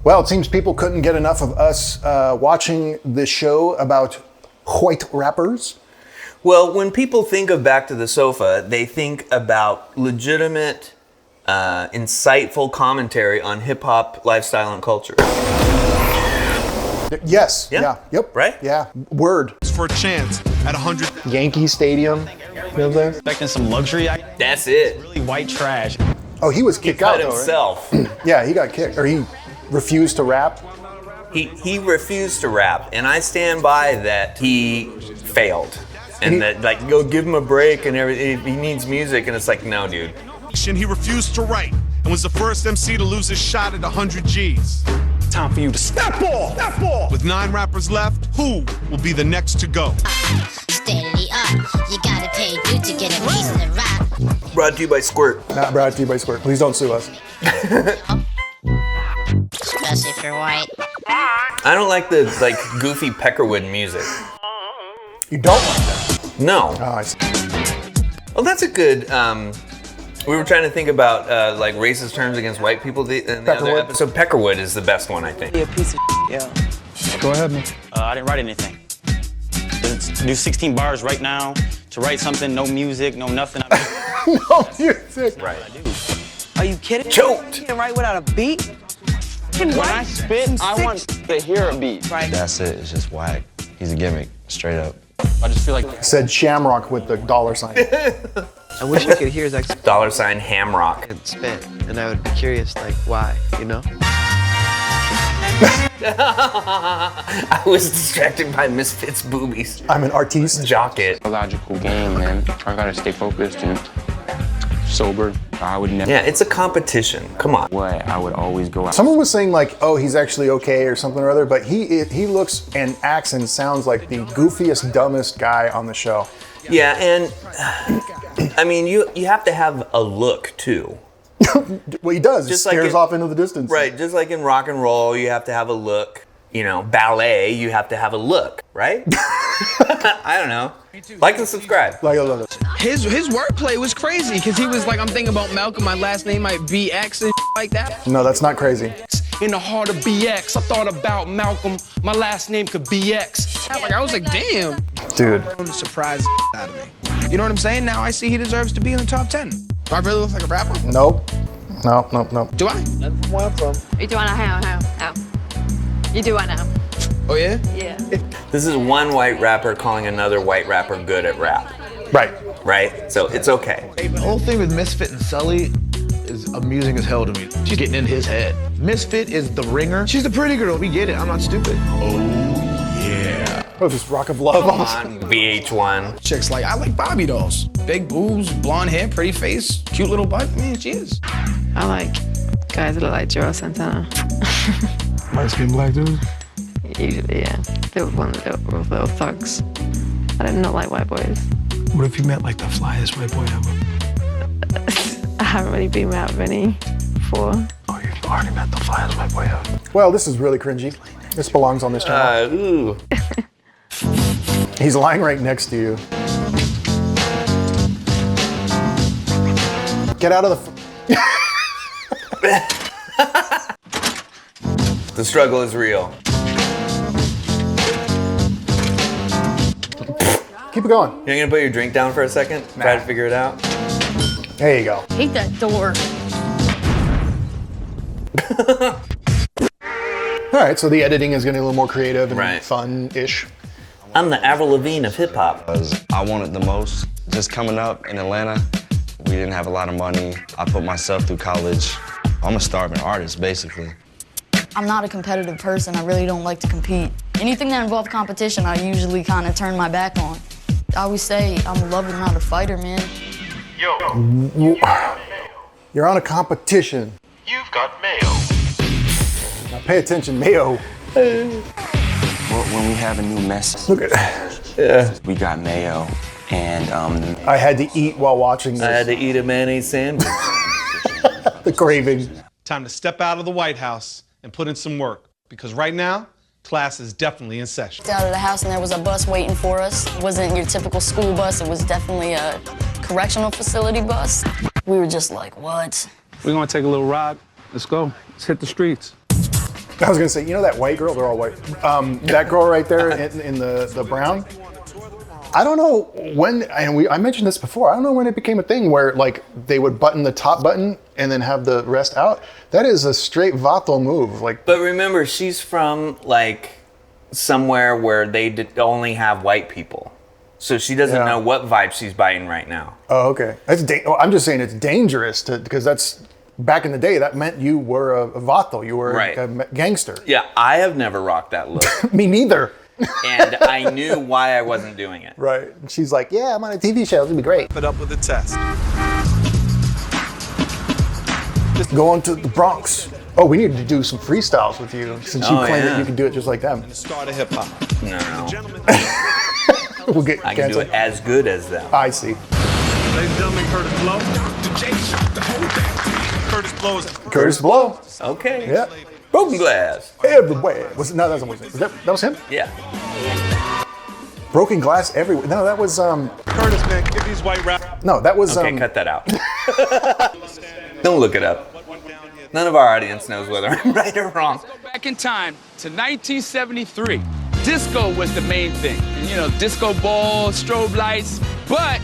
Well, it seems people couldn't get enough of us watching this show about white rappers. Well, when people think of Back to the Sofa, they think about legitimate, insightful commentary on hip-hop, lifestyle, and culture. Yes. Yeah. Yep. Right? Yeah. Word. It's for a chance at 100. Yankee Stadium. You know what I'm saying? Expecting some luxury. That's it. Really white trash. Oh, he was kicked out though, himself. Right? Yeah, he got kicked, or he refused to rap. He refused to rap, and I stand by that he failed. And that, like, go give him a break and everything. He needs music, and it's like, no, dude. He refused to write and was the first MC to lose his shot at 100 G's. Time for you to step off. With 9 rappers left, who will be the next to go? Steady up, you gotta pay due to get a piece of the rap. Brought to you by Squirt. Not brought to you by Squirt. Please don't sue us. Especially if you're white. I don't like the goofy Peckerwood music. You don't like that? No. Oh, I see. Well, that's a good. We were trying to think about like racist terms against white people in the other episode. Peckerwood is the best one, I think. Be a piece of yeah. Go ahead, man. I didn't write anything. To do 16 bars right now, to write something, no music, no nothing. No music. Right. Are you kidding? Choked. You can write without a beat? When I spit, I want to hear a beat. Right. That's it. It's just whack. He's a gimmick, straight up. I just feel like Said Shamrock with the dollar sign. I wish you could hear his accent $ Hamrock. spit, and I would be curious, like, why, you know? I was distracted by Misfits boobies. I'm an artiste. Jock it. A logical game, man. I gotta stay focused and sober. I would never. Yeah, it's a competition. Come on. What? I would always go out. Someone was saying like, oh, he's actually okay or something or other, but he looks and acts and sounds like the goofiest, dumbest guy on the show. Yeah, and I mean, you have to have a look too. Well, he does. Just He stares like off into the distance. Right, just like in rock and roll, you have to have a look. You know, ballet, you have to have a look, right? I don't know. Like and subscribe. Like I love it. His wordplay was crazy because he was like, I'm thinking about Malcolm, my last name might be X and like that. No, that's not crazy. In the heart of BX, I thought about Malcolm, my last name could be X. I was like, damn. Dude. Surprise out of me. You know what I'm saying? Now I see he deserves to be in the top 10. Do I really look like a rapper? Nope. Nope. Do I? That's where I'm from. You do I know how? You do I know? Oh yeah? Yeah. This is one white rapper calling another white rapper good at rap. Right. Right? So it's okay. The whole thing with Misfit and Sully is amusing as hell to me. She's getting in his head. Misfit is the ringer. She's the pretty girl. We get it. I'm not stupid. Oh, yeah. Oh, this Rock of Love. Come on, VH1. Chicks like, I like Barbie dolls. Big boobs, blonde hair, pretty face, cute little butt. Man, she is. I like guys that look like Joe Santana. Light skin black dude. Usually, yeah. They were one of the little thugs. I did not like white boys. What if you met like the flyest white boy ever? I haven't really been out with any before. Oh, you've already met the flyest white boy ever. Well, this is really cringy. This belongs on this channel. Ooh. He's lying right next to you. Get out of the... The struggle is real. Keep it going. You're gonna put your drink down for a second? Try to figure it out? There you go. Hate that door. All right, so the editing is getting a little more creative and Right. fun-ish. I'm the Avril Lavigne of hip hop. I wanted the most. Just coming up in Atlanta, we didn't have a lot of money. I put myself through college. I'm a starving artist, basically. I'm not a competitive person. I really don't like to compete. Anything that involves competition, I usually kind of turn my back on. I always say I'm a lover, not a fighter, man. You're on a competition. You've got mail. Now pay attention, Mayo. When we have a new message, Look at we got mayo, and I had to eat while watching this. I had to eat a mayonnaise sandwich. The craving. Time to step out of the White House and put in some work. Because right now, class is definitely in session. Out of the house and there was a bus waiting for us. It wasn't your typical school bus. It was definitely a correctional facility bus. We were just like, what? We're gonna take a little ride. Let's go. Let's hit the streets. I was gonna say, you know that white girl? They're all white. That girl right there in the brown. I don't know when, and I mentioned this before. I don't know when it became a thing where like they would button the top button and then have the rest out. That is a straight vato move. Like, but remember, she's from like somewhere where they only have white people, so she doesn't know what vibe she's biting right now. Oh, okay. I'm just saying it's dangerous because that's. Back in the day, that meant you were a vato, you were a gangster. Yeah, I have never rocked that look. Me neither. And I knew why I wasn't doing it. Right. And she's like, yeah, I'm on a TV show, it's gonna be great. Put up with the test. Just going to the Bronx. Oh, we need to do some freestyles with you since you claim that you can do it just like them. Start a hip hop. No. We'll get I can do it as good as them. I see. Ladies and gentlemen, Curtis Blow. Curtis Blow is Curtis Blow. Okay. Yeah. Broken glass. Everywhere. Was it? No, that wasn't. That was him? Yeah. Broken glass everywhere. No, that was Curtis, man, give these white rap. No, that was Okay, cut that out. Don't look it up. None of our audience knows whether I'm right or wrong. Let's go back in time to 1973. Disco was the main thing. And, you know, disco balls, strobe lights. But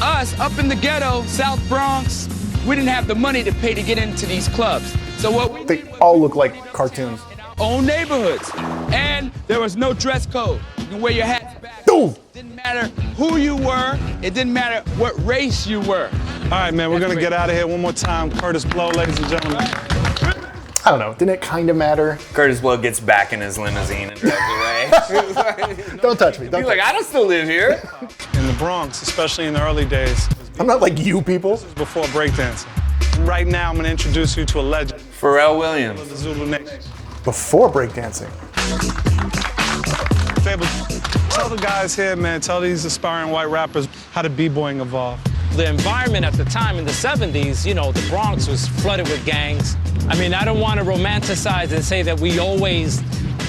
us up in the ghetto, South Bronx, we didn't have the money to pay to get into these clubs. So what they all look like cartoons. Own neighborhoods. And there was no dress code. You can wear your hats back. Boom. Didn't matter who you were. It didn't matter what race you were. All right, man, we're going to get out of here one more time. Curtis Blow, ladies and gentlemen. I don't know. Didn't it kind of matter? Curtis Blow gets back in his limousine and drives away. Don't touch me. He's like, I don't still live here. In the Bronx, especially in the early days. I'm not like you people. This was before breakdancing. Right now, I'm going to introduce you to a legend. Pharrell Williams. The Zulu Nation. Before breakdancing. Fable, tell the guys here, man, tell these aspiring white rappers how the b-boying evolved. The environment at the time in the 70s, you know, the Bronx was flooded with gangs. I mean, I don't want to romanticize and say that we always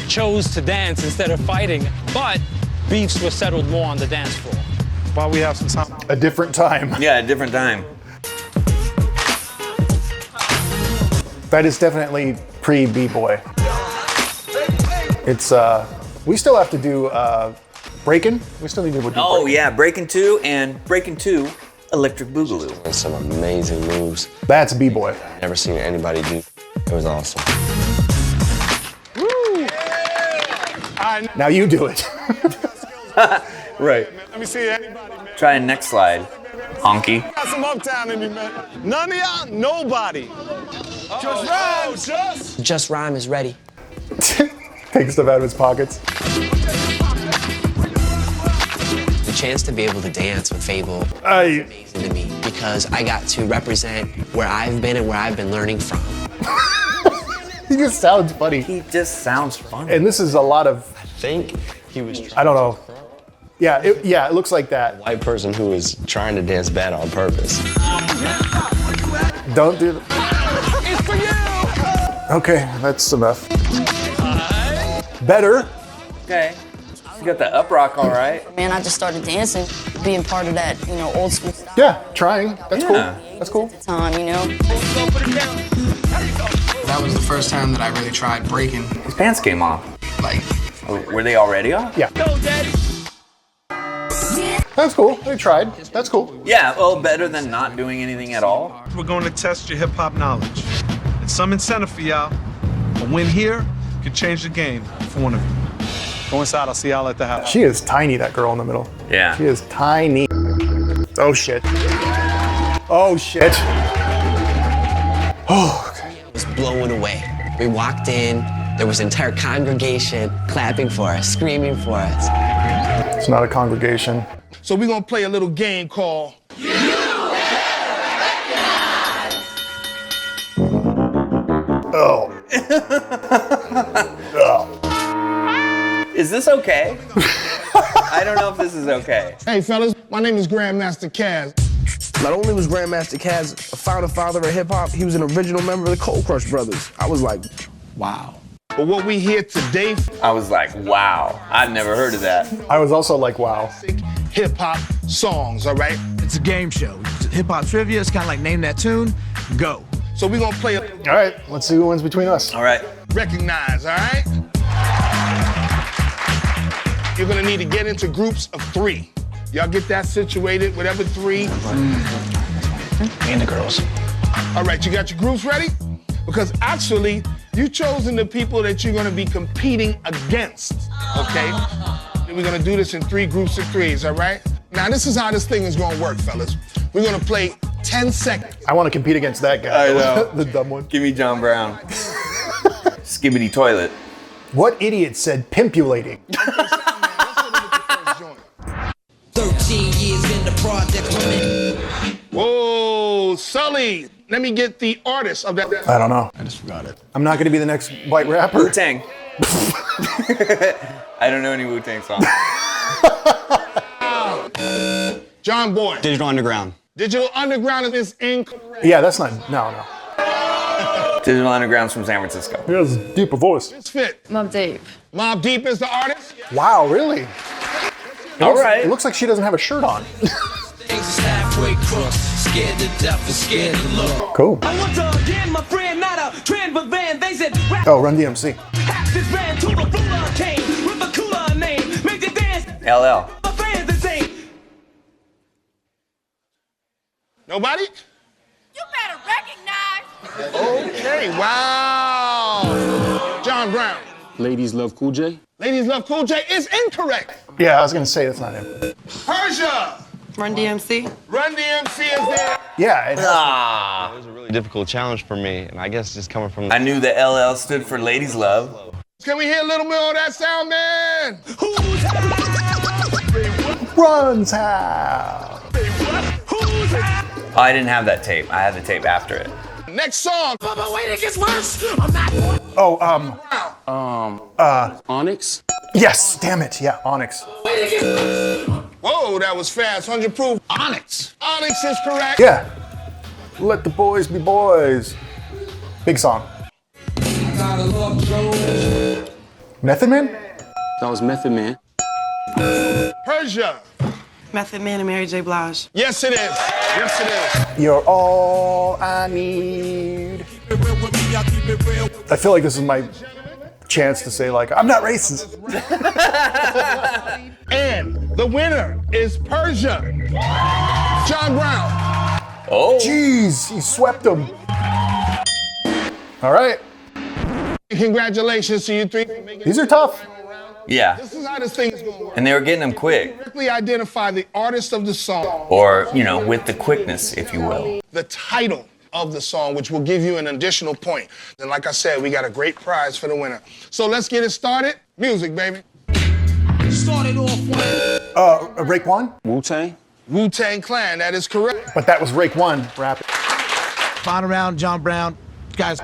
chose to dance instead of fighting, but beefs were settled more on the dance floor. While we have some time. A different time. Yeah, a different time. That is definitely pre-b-boy. It's, we still have to do breaking. We still need to do Oh, breaking. yeah, Breaking 2 and Breaking 2 Electric Boogaloo. And some amazing moves. That's b-boy. Never seen anybody do. It was awesome. Woo! Now you do it. Right. Let me see anybody, man. Try next slide. Honky. Got some uptown in me, man. None of y'all? Nobody. Just rhyme, Just Rhyme is ready. Take stuff out of his pockets. The chance to be able to dance with Fable is amazing to me because I got to represent where I've been and where I've been learning from. He just sounds funny. He just sounds funny. And this is a lot of, I think he was I don't know. Yeah, it looks like that. white person who was trying to dance bad on purpose. Don't do that. It's for you! Okay, that's enough. Better. Okay. You got the up rock all right. Man, I just started dancing, being part of that, you know, old school style. Yeah, trying. That's cool. That's cool. Time, you know. That was the first time that I really tried breaking. His pants came off. Like, Were they already off? Yeah. Go, Daddy! That's cool. They tried. That's cool. Yeah, well, better than not doing anything at all. We're going to test your hip-hop knowledge. It's some incentive for y'all. A win here could change the game for one of you. Go inside, I'll see y'all at the house. She is tiny, that girl in the middle. Yeah. She is tiny. Oh, shit. Oh, shit. Oh, okay. It was blown away. We walked in, there was an entire congregation clapping for us, screaming for us. It's not a congregation. So we're gonna play a little game called Oh. Oh. Is this okay? I don't know if this is okay. Hey fellas, my name is Grandmaster Kaz. Not only was Grandmaster Kaz a founding father of hip-hop, he was an original member of the Cold Crush Brothers. I was like, wow. But what we hear today, I was like, wow, I've never heard of that. I was also like, wow. hip-hop songs, all right? It's a game show. Hip-hop trivia, it's kind of like name that tune, go. So we're gonna play. All right, let's see who wins between us. All right. Recognize, all right? You're gonna need to get into groups of 3. Y'all get that situated, whatever 3. Me and the girls. All right, you got your groups ready? Because actually, you've chosen the people that you're gonna be competing against, okay? We're gonna do this in 3 groups of 3s, all right? Now, this is how this thing is gonna work, fellas. We're gonna play 10 seconds. I want to compete against that guy. I know. The dumb one. Give me John Brown. Skibbity toilet. What idiot said pimpulating? 13 years in the project. Whoa, Sully, let me get the artist of that. I don't know. I just forgot it. I'm not going to be the next white rapper. Wu-Tang. I don't know any Wu-Tang songs. John Boy. Digital Underground. Digital Underground is incorrect. Yeah, that's not, no. Digital Underground's from San Francisco. He has a deeper voice. Misfit. Mobb Deep. Mobb Deep is the artist? Wow, really? All right. It looks like she doesn't have a shirt on. Cool. I want to again, my friend, not a trend, but then they said rap. Oh, Run DMC. This ran to the floor, came with a cooler name, make the dance. LL. My fans that say, Nobody? you better recognize. Okay, wow. John Brown. Ladies Love Cool J. Ladies Love Cool J is incorrect. Yeah, I was going to say that's not him. Persia. Run DMC. Run DMC is there. Yeah. It It was a really difficult challenge for me, and I guess just coming from. I knew that LL stood for Ladies Love. Can we hear a little bit of that sound, man? Who's Runs how. Who's Oh, I didn't have that tape. I had the tape after it. Next song. But wait, it gets worse. I'm not. Oh, Onyx. yes, damn it. Yeah, Onyx. Whoa, that was fast. 100 proof. Onyx. Onyx is correct. Yeah. Let the boys be boys. Big song. Method Man? That was Method Man. Persia. Method Man and Mary J. Blige. Yes, it is. Yes, it is. You're all I need. I feel like this is my chance to say, like, I'm not racist. And the winner is Persia. John Brown. Oh. Jeez, he swept him. All right. Congratulations to you 3. These are tough. Yeah. This is how this thing is going to work. And they were getting them quick. Correctly identify the artist of the song. Or, with the quickness, if you will. The title of the song, which will give you an additional point. And like I said, we got a great prize for the winner. So let's get it started. Music, baby. Started off with Rake One? Wu-Tang. Wu-Tang Clan, that is correct. But that was Rake One rapping. Final round, John Brown. Guys,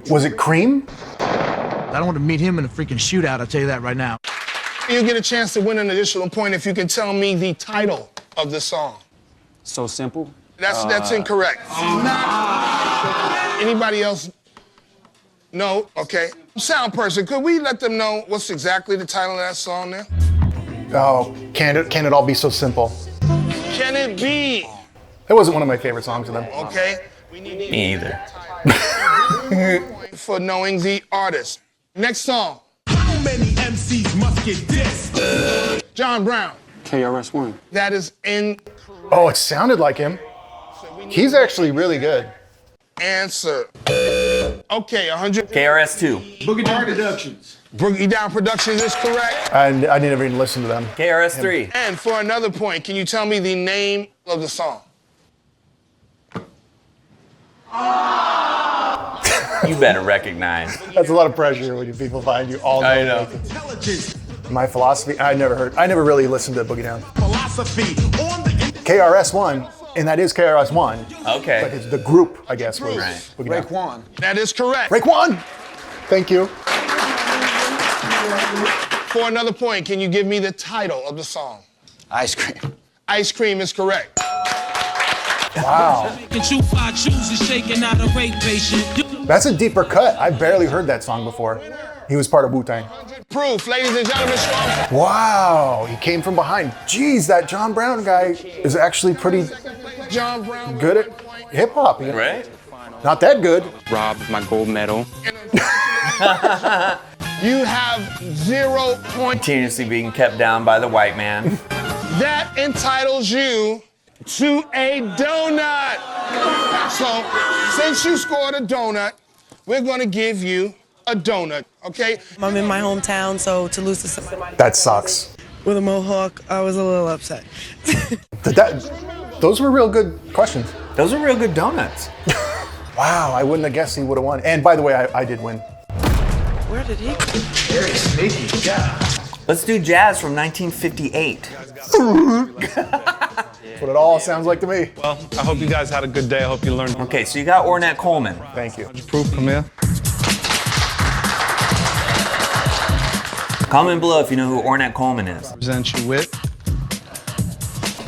Was it Cream? I don't want to meet him in a freaking shootout, I'll tell you that right now. You get a chance to win an additional point if you can tell me the title of the song. So simple. That's incorrect. Anybody else? No? Okay. Sound person, could we let them know what's exactly the title of that song there? Oh, can it all be so simple? Can it be? It wasn't one of my favorite songs of them. Okay. Me either. For knowing the artist. Next song. how many MCs must get dissed? John Brown. KRS-One. That is in Oh, it sounded like him. He's actually really good. answer. Okay, 100. KRS-Two. Boogie Down Productions. Boogie Down Productions is correct. And I didn't even listen to them. KRS-Three. And for another point, can you tell me the name of the song? You better recognize. That's a lot of pressure when people find you all I know. My philosophy, I never really listened to Boogie Down. Philosophy on the KRS-One, and that is KRS-One. Okay. But it's the group, I guess, was Right. Boogie Down. Raekwon. That is correct. Raekwon! Thank you. For another point, can you give me the title of the song? Ice Cream. Ice Cream is correct. Wow. shaking out a rape patient. That's a deeper cut. I barely heard that song before. He was part of Wu-Tang. Proof, ladies and gentlemen, strong. Wow, he came from behind. Jeez, that John Brown guy is actually pretty John Brown. good at hip-hop. Right? Not that good. Robbed my gold medal. You have 0 points. Continuously being kept down by the white man. That entitles you to a donut. So, since you scored a donut, we're gonna give you a donut, okay? I'm in my hometown, so to lose to somebody That sucks. with a mohawk, I was a little upset. Those were real good questions. Those are real good donuts. Wow, I wouldn't have guessed he would have won. And by the way, I did win. Where did he? Very sneaky, yeah. Let's do jazz from 1958. That's what it all sounds like to me. Well, I hope you guys had a good day. I hope you learned. Okay, so you got Ornette Coleman. Thank you. Proof, come here. Comment below if you know who Ornette Coleman is. Present you with.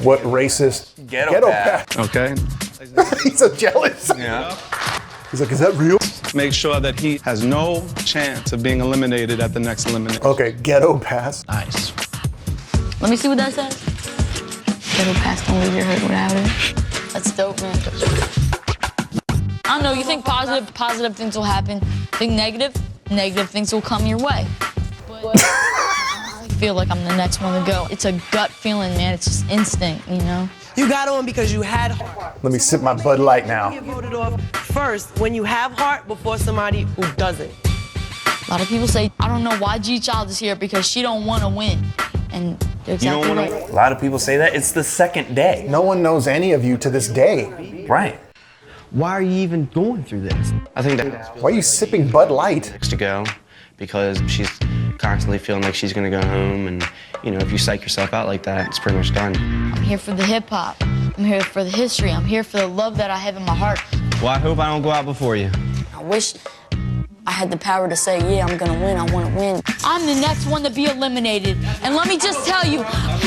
What racist Ghetto pat. Okay. He's so jealous. Yeah. He's like, is that real? Make sure that he has no chance of being eliminated at the next elimination. Okay, ghetto pass. Nice. Let me see what that says. Ghetto pass, don't leave your hurt without it. That's dope, man. I don't know, you think positive things will happen. Think negative things will come your way. But I feel like I'm the next one to go. It's a gut feeling, man. It's just instinct, you know? You got on because you had heart. Let me sip my Bud Light now. You get voted off first when you have heart before somebody who doesn't. A lot of people say, I don't know why G Child is here because she don't want to win. And they're exactly right. A lot of people say that. It's the second day. No one knows any of you to this day. Right. Why are you even going through this? I think that Why are you sipping Bud Light? to go because she's constantly feeling like she's gonna go home, and you know, if you psych yourself out like that, it's pretty much done. I'm here for the hip hop. I'm here for the history. I'm here for the love that I have in my heart. Well, I hope I don't go out before you. I wish I had the power to say, yeah, I'm gonna win, I wanna win. I'm the next one to be eliminated. And let me just tell you,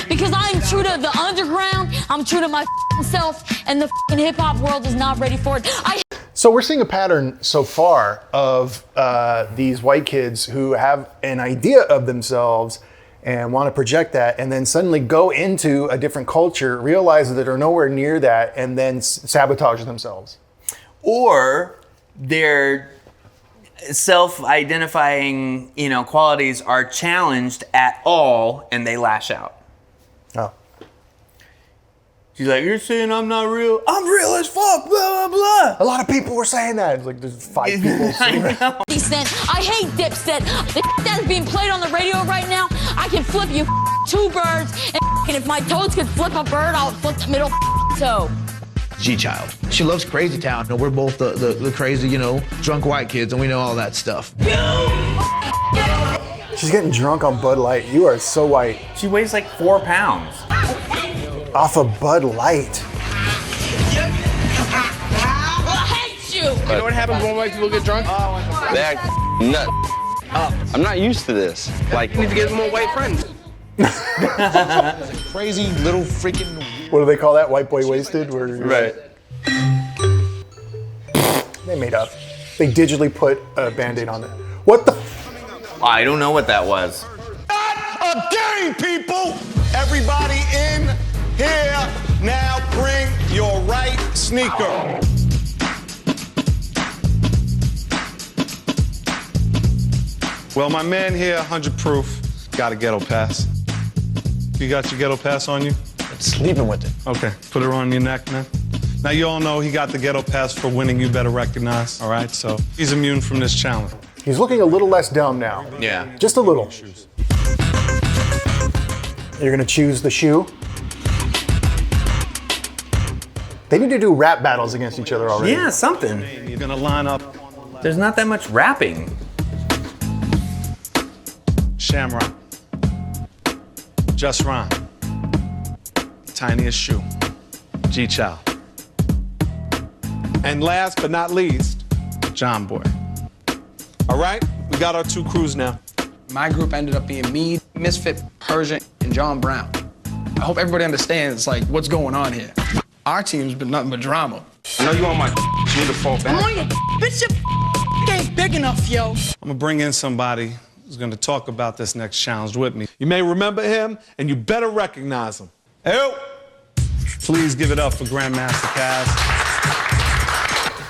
because I'm true to the underground, I'm true to my self, and the hip hop world is not ready for it. So we're seeing a pattern so far of these white kids who have an idea of themselves and want to project that, and then suddenly go into a different culture, realize that they're nowhere near that, and then sabotage themselves. Or their self-identifying, qualities are challenged at all, and they lash out. Oh. She's like, you're saying I'm not real? I'm real as fuck, blah, blah, blah. A lot of people were saying that. It's like there's 5 people sitting there. I hate Dipset. The that's being played on the radio right now, I can flip you 2 birds, and if my toes could flip a bird, I'll flip the middle toe. G-Child. She loves Crazy Town. We're both the crazy, drunk white kids, and we know all that stuff. She's getting drunk on Bud Light. You are so white. She weighs like 4 pounds. Off of Bud Light. I hate you! You know what happens when white people get drunk? They act nut. I'm not used to this. Like, You need to get more white friends. Crazy little freaking... What do they call that? White boy wasted? Where Right. They made up. They digitally put a Band-Aid on it. What the? I don't know what that was. A game, people! Everybody in here, now bring your right sneaker. Well, my man here, 100 proof, got a ghetto pass. You got your ghetto pass on you? Sleeping with it. Okay, put her on your neck, man. Now, you all know he got the ghetto pass for winning You Better Recognize, all right? So he's immune from this challenge. He's looking a little less dumb now. Yeah. Just a little. You're gonna choose the shoe? They need to do rap battles against each other already. Yeah, something. You're gonna line up There's not that much rapping. Shamrock. Just Rhyme. Tiniest Shoe. G-Child. And last but not least, John Boy. All right, we got our 2 crews now. My group ended up being me, Misfit, Persian, and John Brown. I hope everybody understands, what's going on here. Our team's been nothing but drama. I know you on my you need to fall back. I'm on your bitch, your ain't big enough, yo. I'm gonna bring in somebody who's gonna talk about this next challenge with me. You may remember him, and you better recognize him. Hey, please give it up for Grandmaster Caz.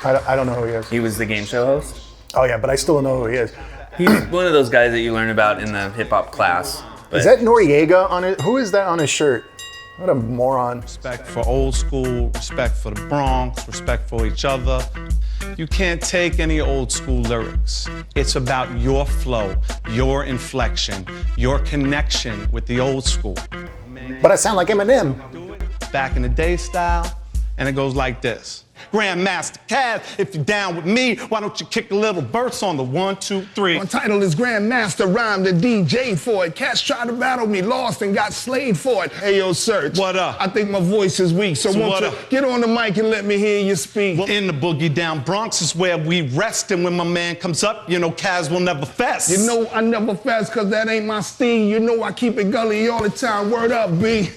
I don't know who he is. He was the game show host. Oh yeah, but I still don't know who he is. He's one of those guys that you learn about in the hip hop class. But Is that Noriega on it? Who is that on his shirt? What a moron. Respect for old school, respect for the Bronx, respect for each other. You can't take any old school lyrics. It's about your flow, your inflection, your connection with the old school. But I sound like Eminem. Back in the day style, and it goes like this. Grandmaster Caz, if you're down with me, why don't you kick a little verse on the 1, 2, 3? My title is Grandmaster, rhyme the DJ for it. Cats tried to battle me, lost and got slayed for it. Hey, yo, Search. What up? I think my voice is weak, so won't what you up? get on the mic and let me hear you speak? Well, in the boogie down Bronx is where we rest, and when my man comes up, you know Caz will never fess. You know I never fast, cause that ain't my steed. You know I keep it gully all the time. Word up, B.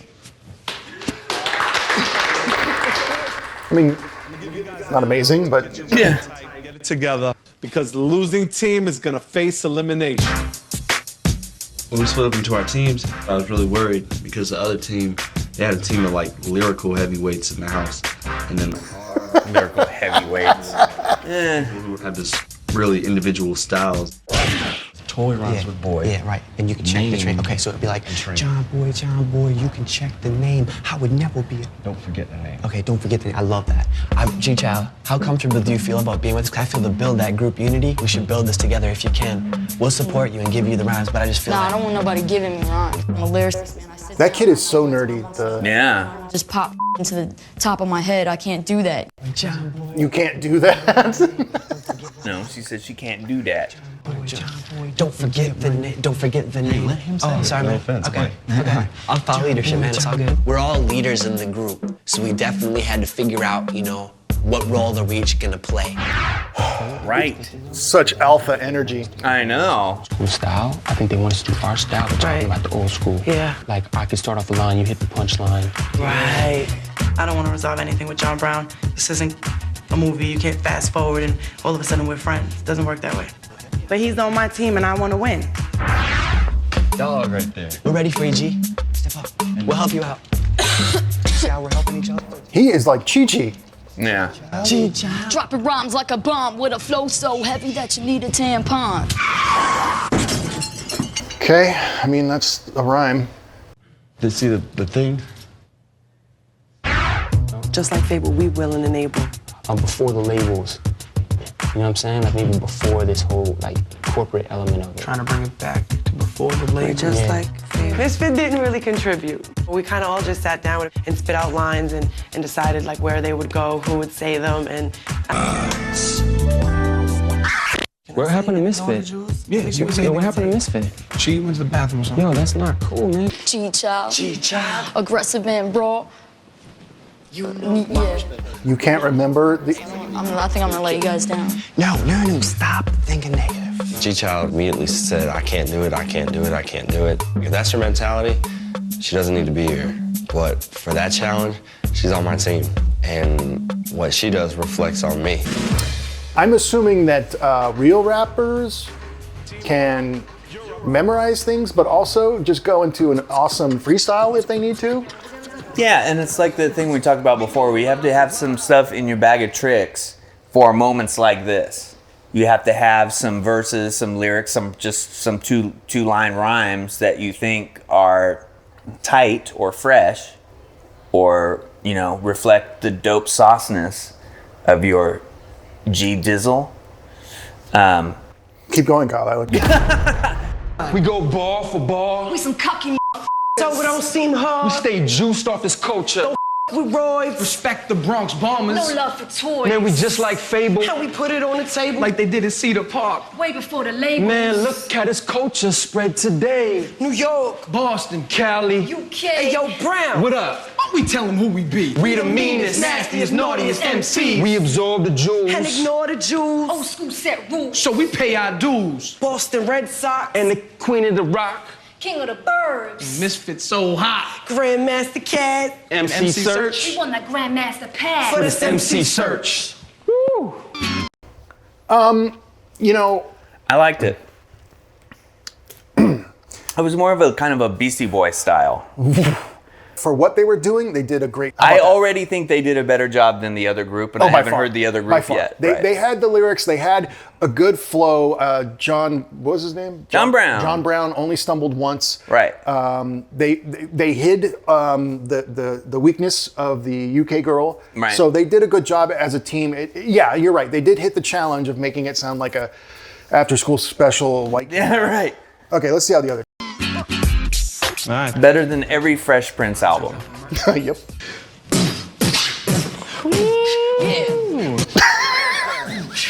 I mean, not amazing, but yeah. Get it together, because the losing team is gonna face elimination. When we split up into our teams, I was really worried because the other team, they had a team of like lyrical heavyweights in the house, and then lyrical heavyweights. who had this really individual styles. Toy rhymes with boy. Yeah, right. And you can check the train. Okay, so it'd be like, John Boy, you can check the name. How would never be it? Don't forget the name. Okay, don't forget the name. I love that. G-Chow, how comfortable do you feel about being with us? 'Cause I feel to build that group unity, we should build this together if you can. We'll support you and give you the rhymes, but I just feel Nah, like... I don't want nobody giving me rhymes. I'm a lyricist, man. I sit that kid is so nerdy. Yeah. just pop into the top of my head. I can't do that. You can't do that. No, she said she can't do that. Don't forget the name. Don't forget the name. Let him say Oh, it. sorry, No man. offense, Okay. Okay. I'll follow leadership, man. It's all good. We're all leaders in the group, so we definitely had to figure out, you know, what role are we each gonna play. Right. Such alpha energy. I know. School style. I think they want us to do our style, but talking about the old school. Yeah. Like I could start off a line, you hit the punchline. Right. I don't want to resolve anything with John Brown. This isn't a movie. You can't fast forward and all of a sudden we're friends. It doesn't work that way. But he's on my team and I want to win. Dog right there. We're ready for you, G. Step up. We'll help you out. See how we're helping each other? He is like Chi-Chi. Yeah. G-Chow. Dropping rhymes like a bomb with a flow so heavy that you need a tampon. Okay, I mean, that's a rhyme. Did you see the thing? Just like Fable, we willing and able. Before the labels. You know what I'm saying? Like maybe before this whole like corporate element of it. Trying to bring it back to before the label. Just Yeah. like Fable. Misfit didn't really contribute. We kind of all just sat down and spit out lines and decided like where they would go, who would say them, and... What happened to Misfit? Yeah, she was saying What happened to Misfit? She went to the bathroom or something. Yo, that's not cool, man. G-Chow. Aggressive and raw. Yeah. You can't remember the. I think I'm gonna let you guys down. No, stop thinking negative. G-Child immediately said, I can't do it, I can't do it, I can't do it. If that's her mentality, she doesn't need to be here. But for that challenge, she's on my team. And what she does reflects on me. I'm assuming that real rappers can memorize things, but also just go into an awesome freestyle if they need to. Yeah, and it's like the thing we talked about before. We have to have some stuff in your bag of tricks for moments like this. You have to have some verses, some lyrics, some two-line rhymes that you think are tight or fresh, or reflect the dope sauceness of your G Dizzle. Keep going, Kyle. I like We go ball for ball. We some cocky So we don't seem hard. We stay juiced off this culture. We Roy. Respect the Bronx Bombers. No love for toys. Man, we just like Fable. How we put it on the table. Like they did in Cedar Park. Way before the labels. Man, look at this culture spread today. New York. Boston, Cali. UK. Hey, yo, Brown. What up? Why we tell them who we be? We the meanest, nastiest, naughtiest MCs. We absorb the jewels. And ignore the Jews. Old school set rules. So we pay our dues. Boston Red Sox. And the queen of the rock. King of the birds. Misfit so hot. Grandmaster Caz. MC Search. We won that Grandmaster pass. For This MC Search. Woo. I liked it. It was more of a kind of a Beastie Boy style. For what they were doing, they did a great. I already think they did a better job than the other group, and I haven't heard the other group yet. They had the lyrics. They had a good flow. John, what was his name? John Brown. John Brown only stumbled once. Right. They hid the weakness of the UK girl. Right. So they did a good job as a team. Yeah, you're right. They did hit the challenge of making it sound like a after-school special. Like. Yeah. Right. Okay. Let's see how the other. All right. Better than every Fresh Prince album. Yep.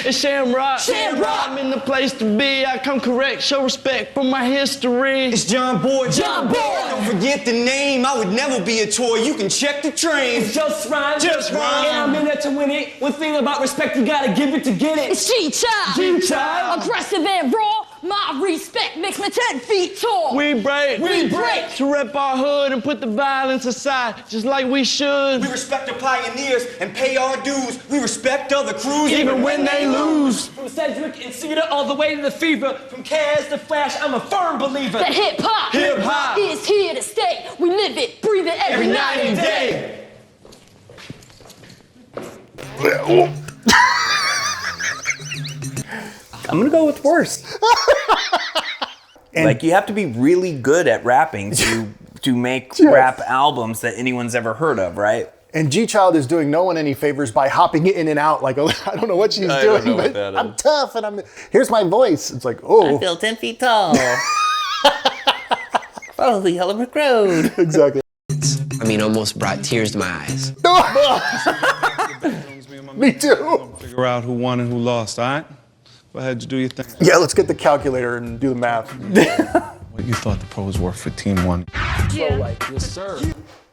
It's Shamrock. Shamrock. I'm in the place to be. I come correct. Show respect for my history. It's John Boy. John Boy. Don't forget the name. I would never be a toy. You can check the train. It's just rhyme. Just rhyme. And I'm in there to win it. One thing about respect, you gotta give it to get it. It's G-Child. G-Child. Aggressive and raw. My respect makes me 10 feet tall. We break. We break. To rep our hood and put the violence aside, just like we should. We respect the pioneers and pay our dues. We respect other crews even when they lose. From Cedric and Cedar all the way to the Fever. From Kaz to Flash, I'm a firm believer. That hip-hop is here to stay. We live it, breathe it every night and day. I'm gonna go with worse. Like you have to be really good at rapping to make rap albums that anyone's ever heard of, right? And G-Child is doing no one any favors by hopping in and out like I don't know what she's doing, but I'm tough and here's my voice. It's like, oh. I feel 10 feet tall. Follow the yellow brick road. Exactly. I mean, almost brought tears to my eyes. Me too. Figure out who won and who lost, all right? Go ahead, do your thing. Yeah, let's get the calculator and do the math. What you thought the pros were for team one? Yes, sir.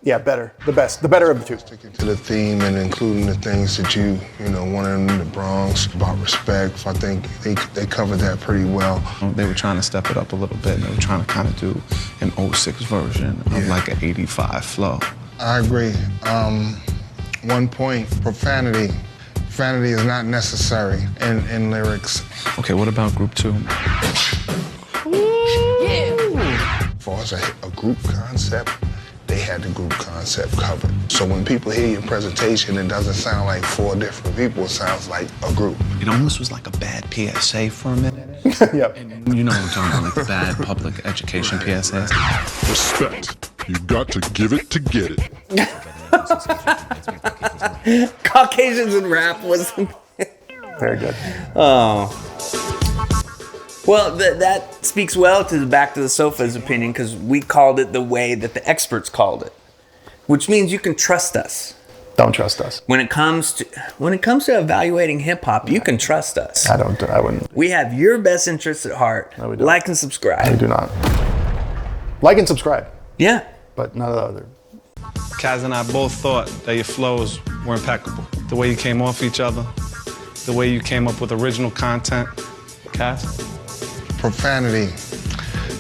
Yeah, better. The best. The better of the two. Sticking to the theme and including the things that you wanted in the Bronx about respect. I think they covered that pretty well. They were trying to step it up a little bit, and they were trying to kind of do an 06 version of like an 85 flow. I agree. 1 point, profanity. Profanity is not necessary in lyrics. Okay, what about group two? As far as a group concept, they had the group concept covered. So when people hear your presentation, it doesn't sound like 4 different people, it sounds like a group. It almost was like a bad PSA for a minute. Yep. You know what I'm talking about, like the bad public education PSAs. Respect. You got to give it to get it. Caucasians in rap was very good. Oh. Well, that speaks well to the Back to the Sofa's opinion because we called it the way that the experts called it, which means you can trust us. Don't trust us. When it comes to evaluating hip hop, you can trust us. I wouldn't. We have your best interests at heart. No, we don't. Like and subscribe. We do not. Like and subscribe. Yeah. But none of the other. Kaz and I both thought that your flows were impeccable. The way you came off each other, the way you came up with original content. Kaz? Profanity.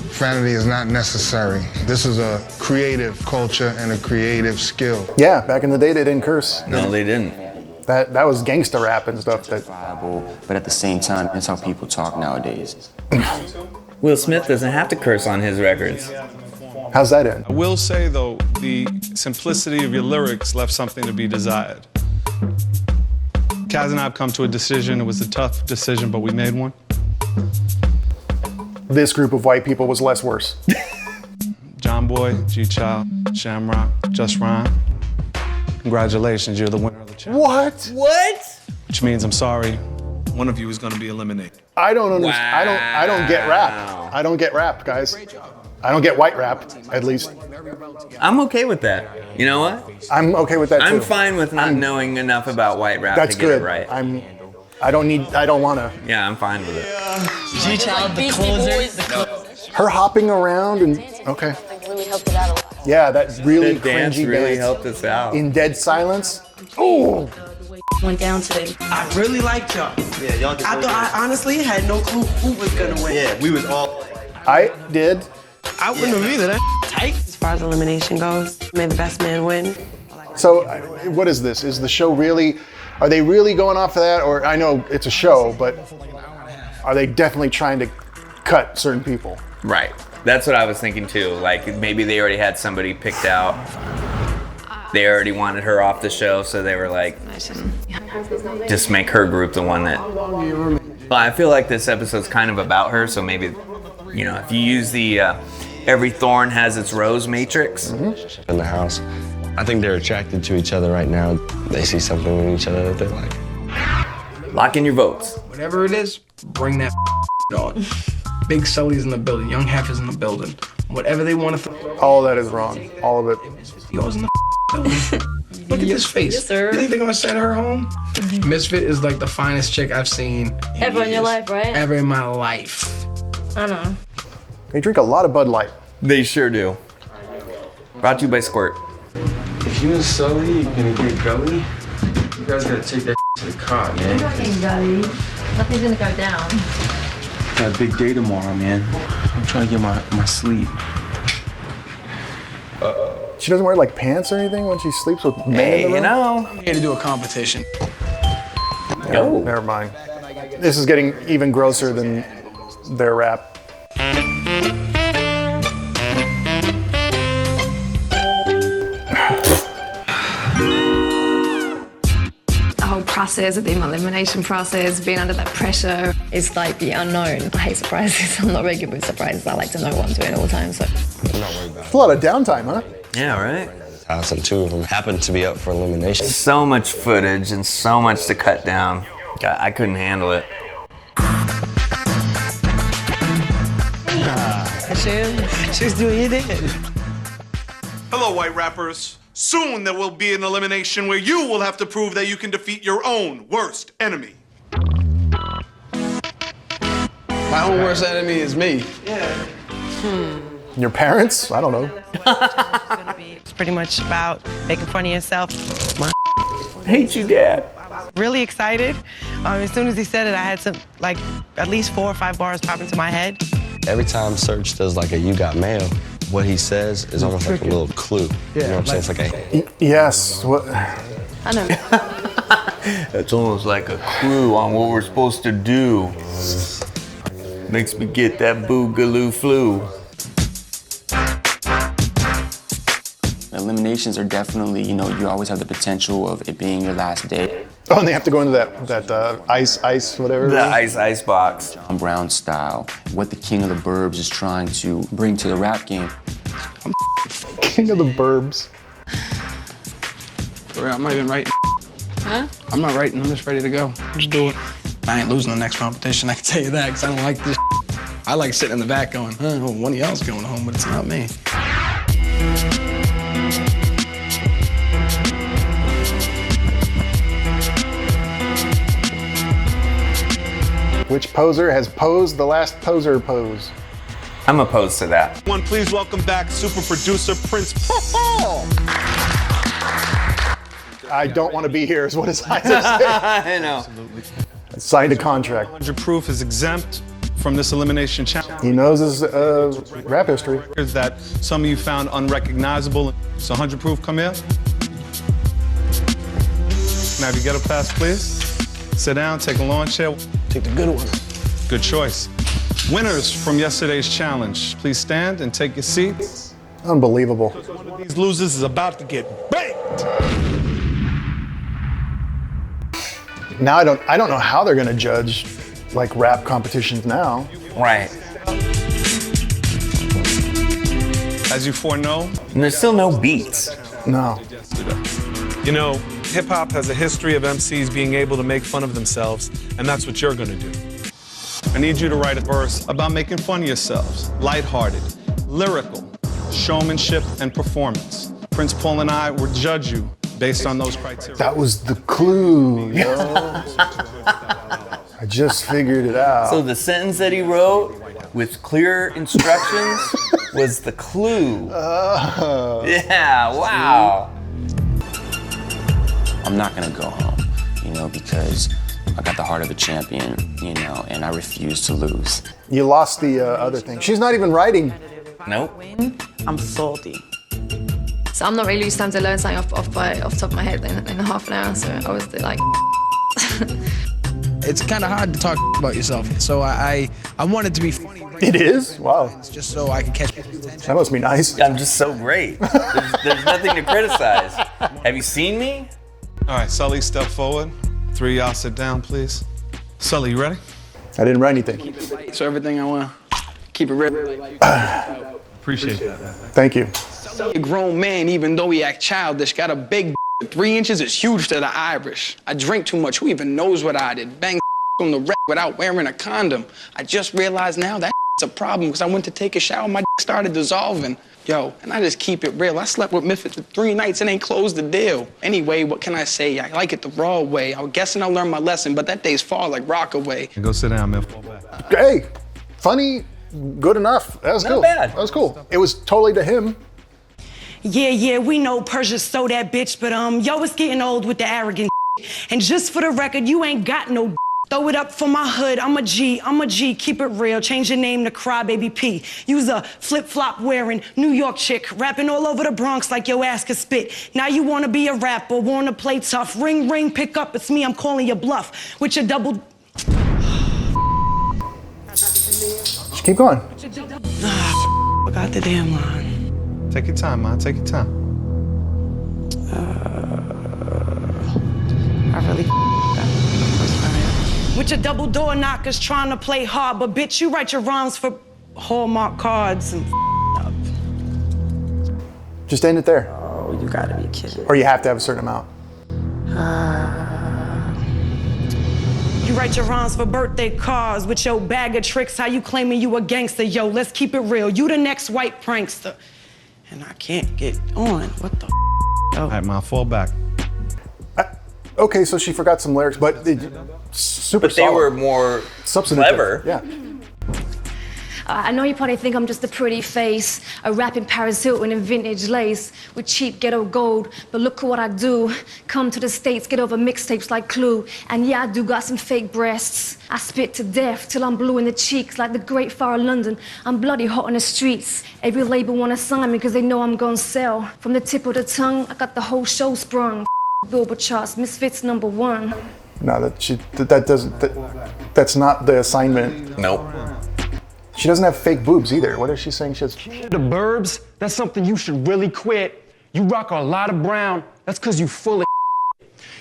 Profanity is not necessary. This is a creative culture and a creative skill. Yeah, back in the day they didn't curse. No, they didn't. That was gangster rap and stuff. But at the same time, it's how people talk nowadays. Will Smith doesn't have to curse on his records. How's that end? I will say, though, the simplicity of your lyrics left something to be desired. Kaz and I have come to a decision. It was a tough decision, but we made one. This group of white people was less worse. John Boy, G-Child, Shamrock, Just Rhyme. Congratulations, you're the winner of the challenge. What? Which means I'm sorry, one of you is going to be eliminated. I don't understand. Wow. I don't get rap. I don't get rap, guys. I don't get white rap, at least. I'm okay with that. You know what? I'm okay with that too. I'm fine with not knowing enough about white rap That's to get good. it right. I don't wanna. Yeah, I'm fine with it. G-Child, the closer. Her hopping around and okay. Really helped it out a lot. Yeah, that really The dance cringy really dance helped us out. in dead silence. Oh. Went down today. I really liked y'all. Yeah, y'all did. I honestly had no clue who was gonna win. Yeah, we was all. I did. I wouldn't have either. That tight. As far as elimination goes, may the best man win. So, what is this? Is the show really? Are they really going off of that? Or I know it's a show, but are they definitely trying to cut certain people? Right. That's what I was thinking too. Like maybe they already had somebody picked out. they already wanted her off the show, so they were like, just make her group the one that. Well, I feel like this episode's kind of about her, so maybe, you know, if you use the every thorn has its rose matrix. In the house, I think they're attracted to each other right now. They see something in each other that they like. Lock in your votes. Whatever it is, bring that on. Big Sully's in the building. Young Hef is in the building. Whatever they want to. All of that is wrong. All of it. Yours in the building. Look at this face. Yes, sir. You think they're gonna send her home? Misfit is like the finest chick I've seen Ever in your life, right? ever in my life. I know. They drink a lot of Bud Light. They sure do. Brought to you by Squirt. If you and Sully gonna get gully, you guys gotta take that to the car, man. Nothing's gonna go down. Got a big day tomorrow, man. I'm trying to get my sleep. She doesn't wear like pants or anything when she sleeps with men Hey, in the you room? know. I'm here to do a competition. No, never mind. This is getting even grosser than their rap. The whole process of the elimination process, being under that pressure. It's like the unknown. I hate surprises. I'm not very good with surprises. I like to know what I'm doing all the time. So I'm not worried about It's a lot of downtime, huh? Yeah, right? house, and two of them happened to be up for elimination. So much footage and so much to cut down. God, I couldn't handle it. She's doing your dance. Hello, white rappers. Soon there will be an elimination where you will have to prove that you can defeat your own worst enemy. My own worst enemy is me. Your parents? I don't know. It's pretty much about making fun of yourself. Hate you, Dad. Really excited. As soon as he said it, I had some, like, at least 4 or 5 bars pop into my head. Every time Serge does like a "you got mail," what he says is almost like a little clue. You know what I'm saying? It's like a Yes. What? I know. It's almost like a clue on what we're supposed to do. Makes me get that boogaloo flu. Eliminations are definitely, you know, you always have the potential of it being your last day. Oh, and they have to go into that ice, whatever. The ice box. John Brown style, what the king of the burbs is trying to bring to the rap game. King of the burbs. I'm not even writing. Huh? I'm not writing. I'm just ready to go. Just do it. I ain't losing the next competition. I can tell you that, because I don't like this. I like sitting in the back going, well, one of y'all's going home, but it's not me. Which poser has posed the last poser pose? I'm opposed to that. One, please welcome back super producer Prince Paul. I don't want to be here is what his eyes are saying. I know. Signed a contract. 100 proof is exempt from this elimination challenge. He knows his rap history. That some of you found unrecognizable. So 100 proof, come here. Now, if you get a pass, please. Sit down, take a lawn chair. Take the good one. Good choice. Winners from yesterday's challenge, please stand and take your seats. Unbelievable. One of these losers is about to get baked. Now I don't know how they're gonna judge like rap competitions now. Right. As you foreknow, and there's still no beats. No. You know, hip hop has a history of MCs being able to make fun of themselves, and that's what you're gonna do. I need you to write a verse about making fun of yourselves, lighthearted, lyrical, showmanship, and performance. Prince Paul and I will judge you based on those criteria. That was the clue, yo. I just figured it out. So the sentence that he wrote with clear instructions was the clue. Yeah, wow. I'm not gonna go home, you know, because I got the heart of a champion, you know, and I refuse to lose. You lost the other thing. She's not even writing. Nope. I'm salty. So I'm not really used to time to learn something off the top of my head in half an hour. So I was like, It's kind of hard to talk about yourself. So I want it to be funny. It is? Wow. It's just so I can catch people's attention. That must be nice. I'm just so great. There's nothing to criticize. Have you seen me? All right, Sully, step forward. 3 of y'all sit down, please. Sully, you ready? I didn't write anything. So everything I want, keep it real. Appreciate that. Thank you. A grown man, even though he act childish, got a big 3 inches is huge to the Irish. I drink too much, who even knows what I did? Bang on the wreck without wearing a condom. I just realized now that's a problem because I went to take a shower, my started dissolving. Yo, and I just keep it real. I slept with Misfit for 3 nights and ain't closed the deal. Anyway, what can I say? I like it the raw way. I'm guessing I learned my lesson, but that day's far like Rockaway. Go sit down, man. Hey, funny, good enough. That was Not cool. bad. That was cool. It was totally to him. Yeah, we know Persia so that bitch, but yo, it's getting old with the arrogant. And just for the record, you ain't got no. Throw it up for my hood. I'm a G. Keep it real. Change your name to Crybaby P. Use a flip-flop wearing New York chick, rapping all over the Bronx like your ass could spit. Now you wanna be a rapper, wanna play tough. Ring, ring, pick up. It's me. I'm calling your bluff with your double. Just keep going. Forgot the damn line. Take your time, man. Take your time. I really. With your double door knockers trying to play hard, but bitch, you write your rhymes for Hallmark cards and Just end it there. Oh, you gotta be kidding. Or you have to have a certain amount. You write your rhymes for birthday cards with your bag of tricks, how you claiming you a gangster. Yo, let's keep it real. You the next white prankster. And I can't get on. What the yo. All right, man, fall back. Okay, so she forgot some lyrics, but super But they solid. were more Substantive. clever. Yeah. I know you probably think I'm just a pretty face, a rapping Paris Hilton in vintage lace with cheap ghetto gold, but look at what I do. Come to the States, get over mixtapes like Clue, and yeah, I do got some fake breasts. I spit to death till I'm blue in the cheeks like the Great Fire of London. I'm bloody hot on the streets. Every label wanna sign me because they know I'm gonna sell. From the tip of the tongue, I got the whole show sprung. Billboard charts, Misfits #1. No, that's not the assignment. Nope. She doesn't have fake boobs either. What is she saying? She has. The burbs, that's something you should really quit. You rock a lot of brown, that's cause you full of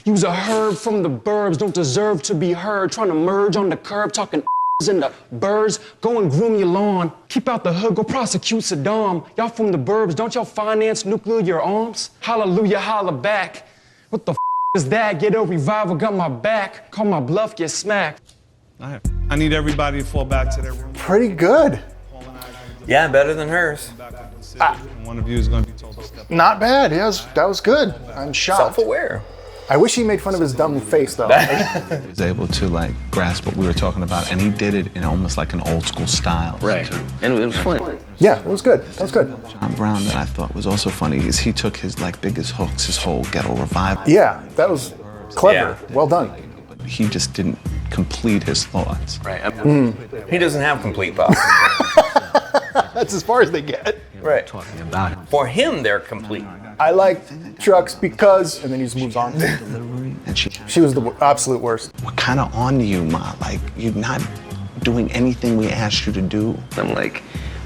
You's a herb from the burbs, don't deserve to be heard. Trying to merge on the curb, talking in the birds. Go and groom your lawn. Keep out the hood, go prosecute Saddam. Y'all from the burbs, don't y'all finance nuclear arms? Hallelujah, holla back. What the is that? Get a revival, got my back. Call my bluff, get smacked. All right. I need everybody to fall back to their room. Pretty good. Yeah, better than hers. One of you is going to be told to step. Not bad. That was good. I'm shocked. Self-aware. I wish he made fun of his dumb face though. He was able to like grasp what we were talking about, and he did it in almost like an old school style. Right. And it was fun. Yeah, it was good. That was good. John Brown, that I thought was also funny, is he took his like biggest hooks, his whole ghetto revival. Yeah, that was clever. Yeah. Well done. He just didn't complete his thoughts. Right. He doesn't have complete thoughts. That's as far as they get. Right. Talking about it. For him, they're complete. I like trucks because, and then he just moves on. And She was the absolute worst. we're kind of on you, Ma. Like, you're not doing anything we asked you to do. I'm like,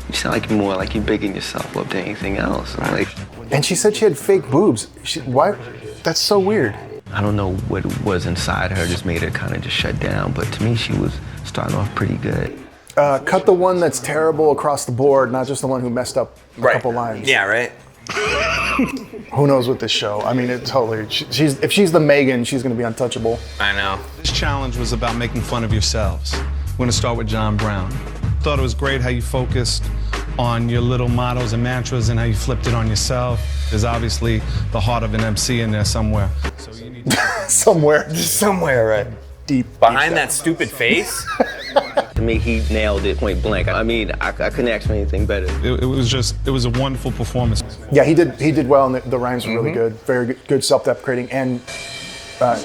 you sound like more like you're bigging yourself up than anything else. I'm like, And she said she had fake boobs. Why? That's so weird. I don't know what was inside her just made her kind of just shut down, but to me, she was starting off pretty good. Cut the one that's terrible across the board, not just the one who messed up a couple lines. Yeah, right. Who knows with this show? I mean, it's totally. If she's the Megan, she's going to be untouchable. I know. This challenge was about making fun of yourselves. We're going to start with John Brown. Thought it was great how you focused on your little mottos and mantras and how you flipped it on yourself. There's obviously the heart of an MC in there somewhere. So you need to Somewhere, right? Deep. Behind that stupid face? To me, he nailed it point blank. I mean, I couldn't ask for anything better. It was a wonderful performance. Yeah, he did well, and the rhymes were really good. Very good self-deprecating and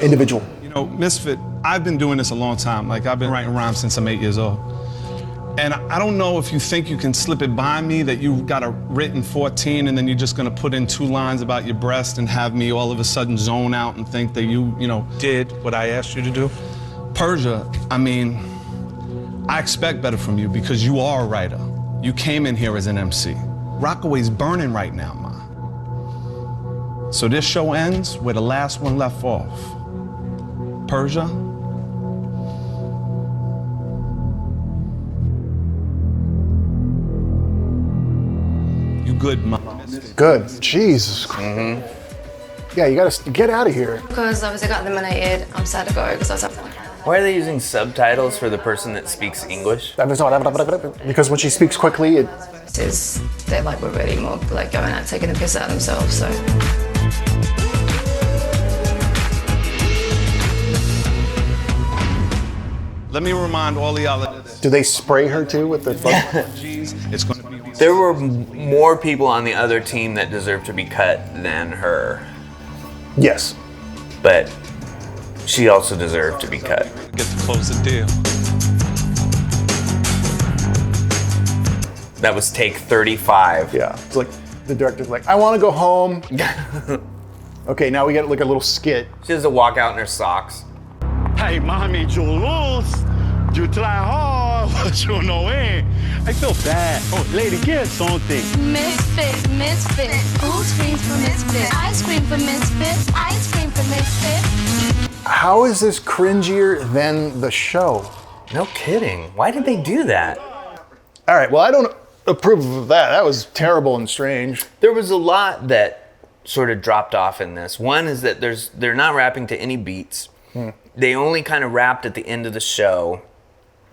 individual. You know, Misfit, I've been doing this a long time. Like, I've been writing rhymes since I'm 8 years old. And I don't know if you think you can slip it by me that you got a written 14 and then you're just gonna put in 2 lines about your breast and have me all of a sudden zone out and think that you did what I asked you to do. Persia, I mean, I expect better from you because you are a writer. You came in here as an MC. Rockaway's burning right now, Ma. So this show ends where the last one left off. Persia. You good, mom? Good. Jesus. Yeah, you gotta get out of here. Because obviously I got eliminated, I'm sad to go because I was like, Why are they using subtitles for the person that speaks English? Because when she speaks quickly, they're like, we're really more like going out taking the piss out of themselves, so. Let me remind all the y'all. Do they spray her too with the bug? It's going to be. There were more people on the other team that deserved to be cut than her. Yes. But she also deserved to be cut. Get to close the deal. That was take 35. Yeah. It's like the director's like, I want to go home. Okay, now we get like a little skit. She has to walk out in her socks. Hey, mommy, you lose. You try hard, but you know it. I feel bad. Oh, lady, get something. Misfit, misfit. Who screams for misfit? I scream for misfit. I scream for misfit. How is this cringier than the show? No kidding. Why did they do that? All right, well, I don't approve of that. That was terrible and strange. There was a lot that sort of dropped off in this. One is that they're not rapping to any beats. They only kind of rapped at the end of the show.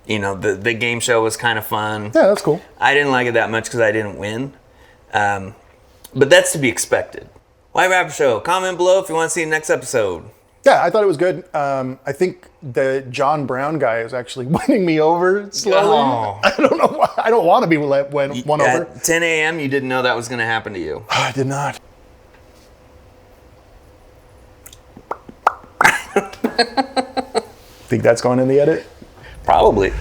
You know, the game show was kind of fun. Yeah, that's cool. I didn't like it that much because I didn't win. But that's to be expected. White Rapper Show. Comment below if you want to see the next episode. Yeah, I thought it was good. I think the John Brown guy is actually winning me over slowly. Oh. I don't know why. I don't want to be won over. At 10 a.m., you didn't know that was going to happen to you. I did not. Think that's going in the edit? Probably.